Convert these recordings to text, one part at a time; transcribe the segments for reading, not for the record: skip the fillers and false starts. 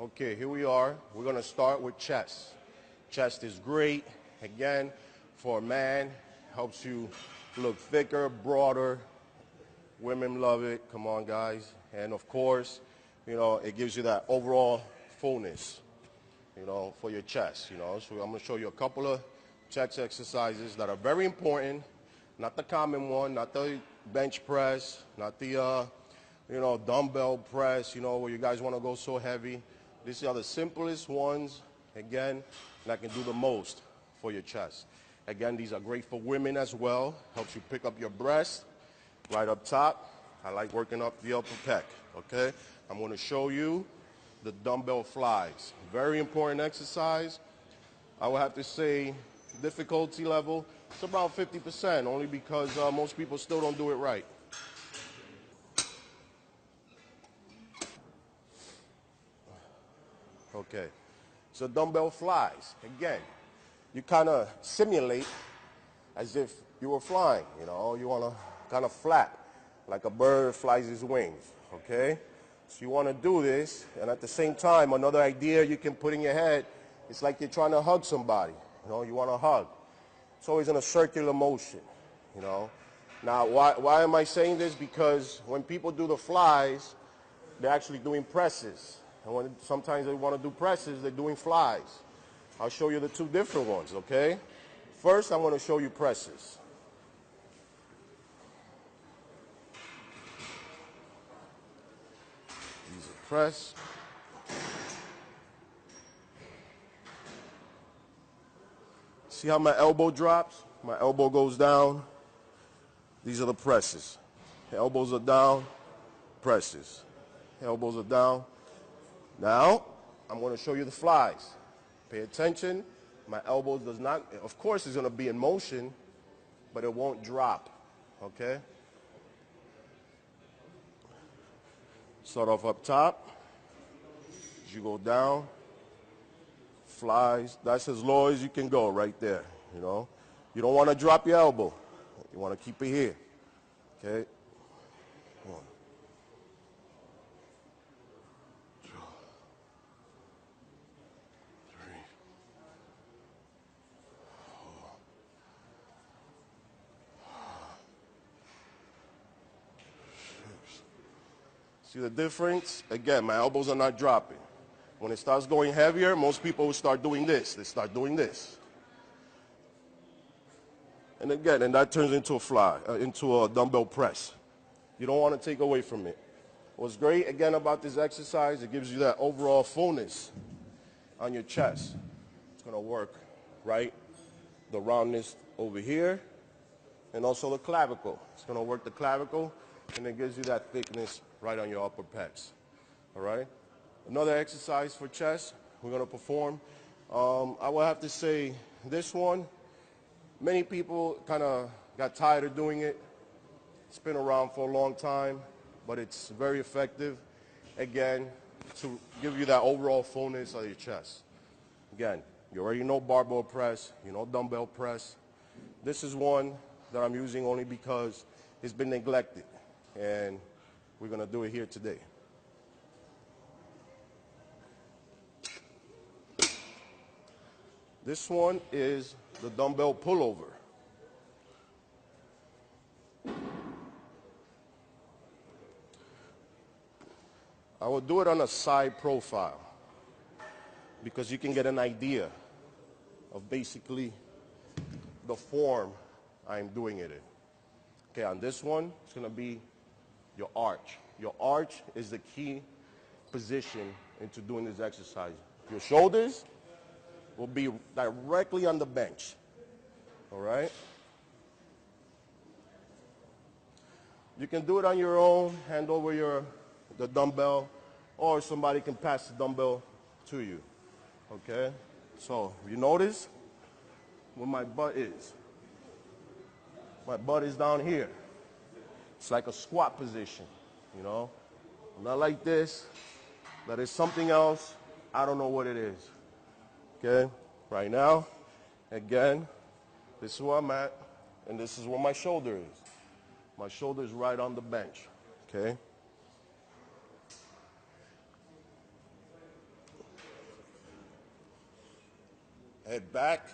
Okay, here we are. We're going to start with chest. Chest is great. Again, for a man, helps you look thicker, broader. Women love it. Come on, guys. And of course, it gives you that overall fullness, for your chest, So I'm going to show you a couple of chest exercises that are very important. Not the common one, not the bench press, not the, dumbbell press, where you guys want to go so heavy. These are the simplest ones, again, that can do the most for your chest. Again, these are great for women as well. Helps you pick up your breast right up top. I like working up the upper pec, okay? I'm going to show you the dumbbell flies. Very important exercise. I would have to say difficulty level, it's about 50%, only because most people still don't do it right. Okay, so dumbbell flies. Again, you kind of simulate as if you were flying, You want to kind of flap like a bird flies his wings, okay? So you want to do this, and at the same time, another idea you can put in your head, it's like you're trying to hug somebody, You want to hug. It's always in a circular motion, Now, why am I saying this? Because when people do the flies, they're actually doing presses. And sometimes they want to do presses, they're doing flies. I'll show you the two different ones, okay? First, I'm going to show you presses. These are press. See how my elbow drops? My elbow goes down. These are the presses. Elbows are down, presses. Elbows are down. Now, I'm going to show you the flies. Pay attention. My elbows does not, of course it's going to be in motion, but it won't drop, okay? Start off up top. As you go down, flies. That's as low as you can go right there, You don't want to drop your elbow. You want to keep it here, okay? 1, 2, 3, 4. See the difference? Again, my elbows are not dropping. When it starts going heavier, most people will start doing this. They start doing this. And again, and that turns into a fly, into a dumbbell press. You don't want to take away from it. What's great, again, about this exercise, it gives you that overall fullness on your chest. It's going to work, right? The roundness over here, and also the clavicle. It's going to work the clavicle, and it gives you that thickness right on your upper pecs, all right? Another exercise for chest we're going to perform. I will have to say this one, many people kind of got tired of doing it. It's been around for a long time, but it's very effective, again, to give you that overall fullness of your chest. Again, you already know barbell press, you know dumbbell press. This is one that I'm using only because it's been neglected, and we're going to do it here today. This one is the dumbbell pullover. I will do it on a side profile because you can get an idea of basically the form I'm doing it in. Okay, on this one, it's going to be your arch. Your arch is the key position into doing this exercise. Your shoulders will be directly on the bench, all right? You can do it on your own, hand over the dumbbell, or somebody can pass the dumbbell to you, okay? So you notice where my butt is. My butt is down here. It's like a squat position, Not like this. That is something else. I don't know what it is. Okay, right now, again, this is where I'm at, and this is where my shoulder is. My shoulder is right on the bench, okay? Head back,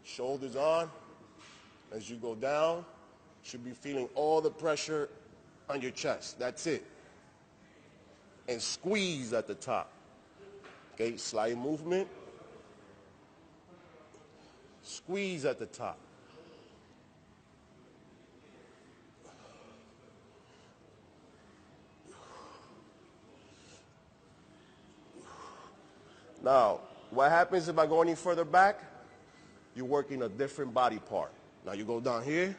shoulders on. As you go down, you should be feeling all the pressure on your chest. That's it. And squeeze at the top. Okay, slight movement. Squeeze at the top. Now, what happens if I go any further back? You're working a different body part. Now you go down here.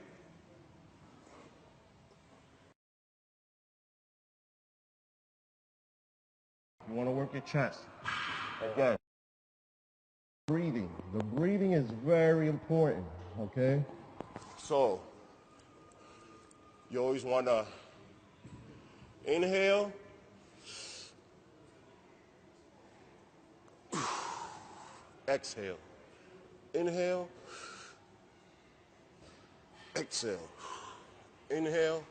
You want to work your chest. Again, breathing. The breathing is very important, okay? So, you always want to inhale. Exhale. Inhale. Exhale. Inhale.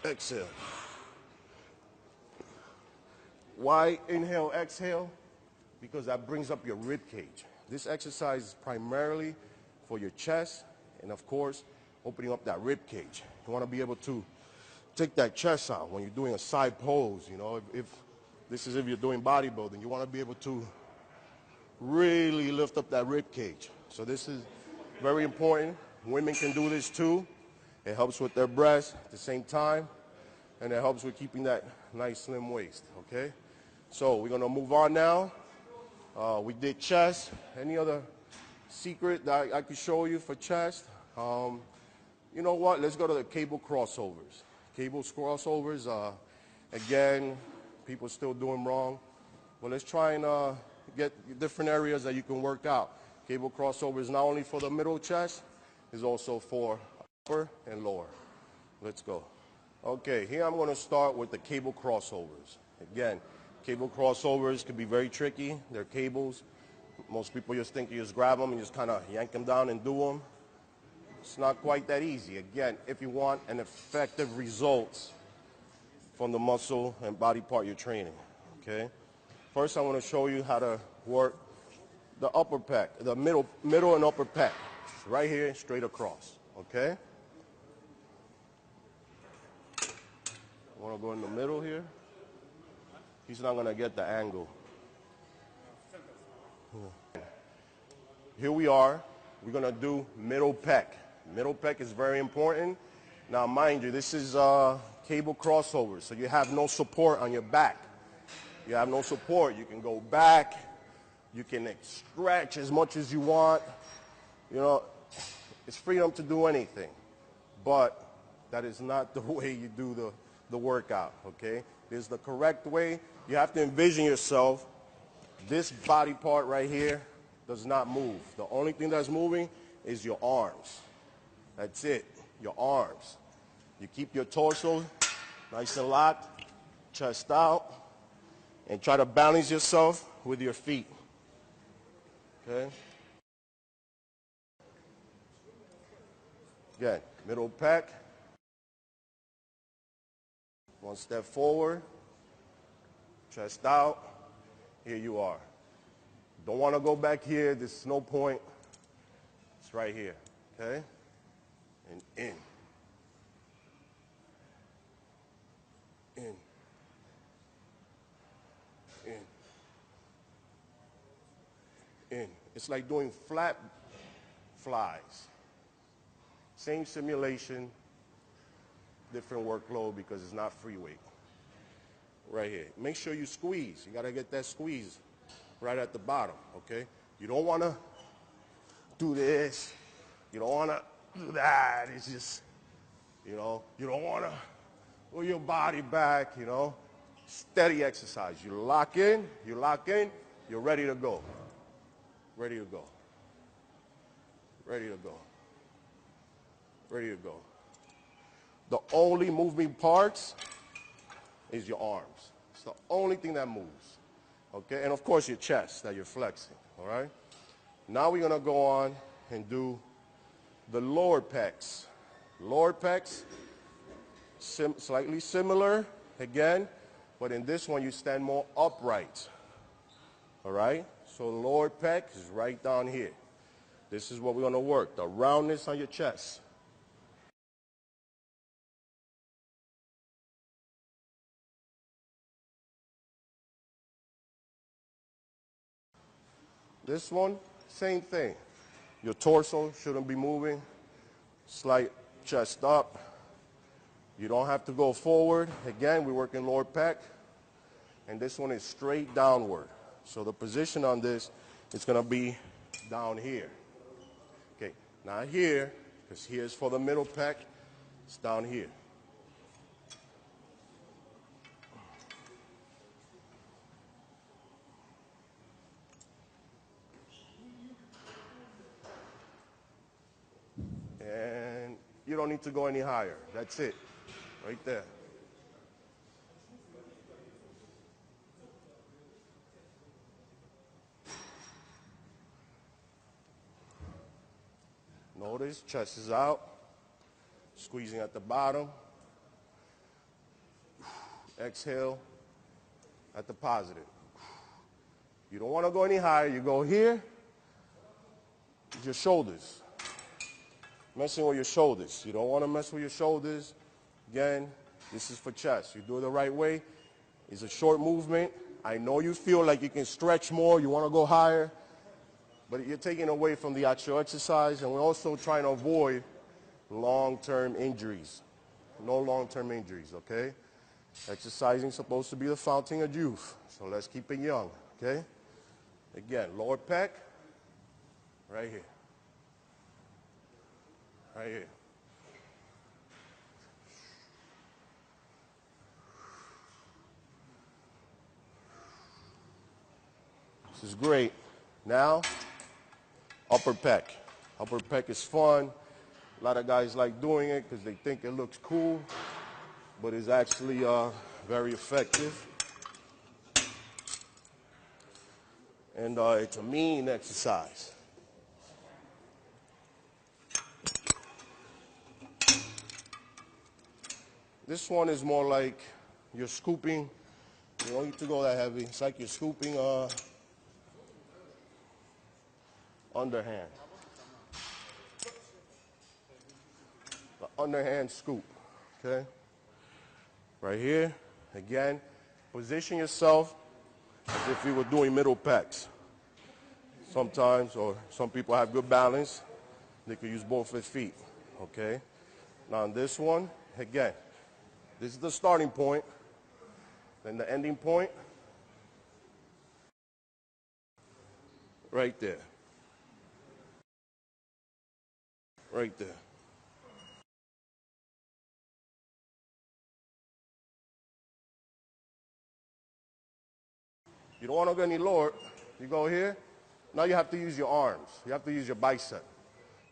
Exhale. Why inhale, exhale? Because that brings up your rib cage. This exercise is primarily for your chest and, of course, opening up that rib cage. You want to be able to take that chest out when you're doing a side pose. You know, if you're doing bodybuilding, you want to be able to really lift up that rib cage. So this is very important. Women can do this too. It helps with their breasts at the same time, and it helps with keeping that nice slim waist, okay? So we're gonna move on now. We did chest. Any other secret that I could show you for chest? You know what? Let's go to the cable crossovers. Cable crossovers, again, people still do them wrong. But let's try and get different areas that you can work out. Cable crossover is not only for the middle chest, it's also for upper and lower. Let's go. Okay, here I'm going to start with the cable crossovers. Again, cable crossovers can be very tricky. They're cables. Most people just think you just grab them and just kind of yank them down and do them. It's not quite that easy. Again, if you want an effective results from the muscle and body part you're training, okay? First, I want to show you how to work the upper pec, the middle and upper pec, right here, straight across, okay? I want to go in the middle here. He's not going to get the angle. Here we are. We're going to do middle pec. Middle pec is very important. Now, mind you, this is cable crossover, so you have no support on your back. You have no support. You can go back. You can stretch as much as you want. You know, it's freedom to do anything. But that is not the way you do the workout, okay? There's the correct way. You have to envision yourself. This body part right here does not move. The only thing that's moving is your arms. That's it, your arms. You keep your torso nice and locked, chest out, and try to balance yourself with your feet, okay? Again, middle pec. One step forward, chest out. Here you are. Don't want to go back here. There's no point. It's right here, okay? And in. In. In. In. It's like doing flat flies. Same simulation, different workload because it's not free weight. Right here. Make sure you squeeze. You got to get that squeeze right at the bottom, okay? You don't want to do this. You don't want to do that. It's just, you know, you don't want to pull your body back, you know. Steady exercise. You lock in, you're ready to go. Ready to go. Ready to go. Ready to go. The only moving parts is your arms. It's the only thing that moves, okay? And of course your chest that you're flexing, all right? Now we're gonna go on and do the lower pecs. Lower pecs, slightly similar, again, but in this one you stand more upright, all right? So the lower pec is right down here. This is what we're going to work, the roundness on your chest. This one, same thing. Your torso shouldn't be moving. Slight chest up. You don't have to go forward. Again, we're working lower pec. And this one is straight downward. So the position on this is going to be down here. Okay, not here, because here's for the middle pec. It's down here. And you don't need to go any higher. That's it, right there. Notice, chest is out, squeezing at the bottom. Exhale at the positive. You don't want to go any higher. You go here, your shoulders. Messing with your shoulders. You don't want to mess with your shoulders. Again, this is for chest. You do it the right way. It's a short movement. I know you feel like you can stretch more. You want to go higher. But you're taking away from the actual exercise. And we're also trying to avoid long-term injuries. No long-term injuries, okay? Exercising is supposed to be the fountain of youth. So let's keep it young, okay? Again, lower pec, right here. Right here. This is great. Now, upper pec. Upper pec is fun. A lot of guys like doing it because they think it looks cool, but it's actually very effective. And it's a mean exercise. This one is more like you're scooping. You don't need to go that heavy. It's like you're scooping underhand. The underhand scoop, okay? Right here, again, position yourself as if you were doing middle pecs. Sometimes, or some people have good balance, they can use both their feet, okay? Now on this one, again, this is the starting point, then the ending point, right there. Right there. You don't want to go any lower. You go here. Now you have to use your arms. You have to use your bicep.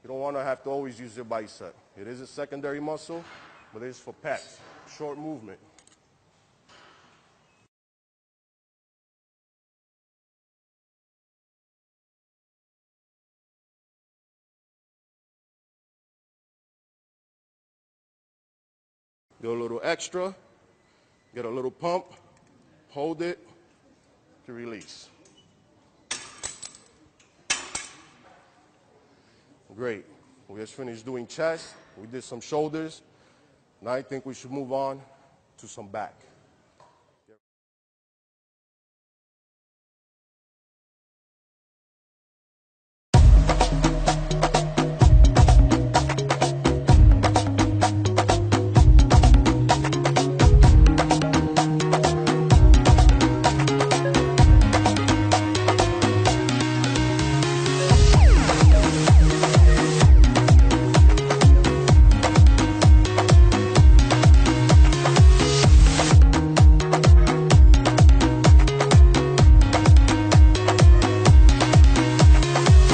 You don't want to have to always use your bicep. It is a secondary muscle, but it is for pecs. Short movement. Do a little extra. Get a little pump. Hold it to release. Great. We just finished doing chest. We did some shoulders. Now I think we should move on to some back.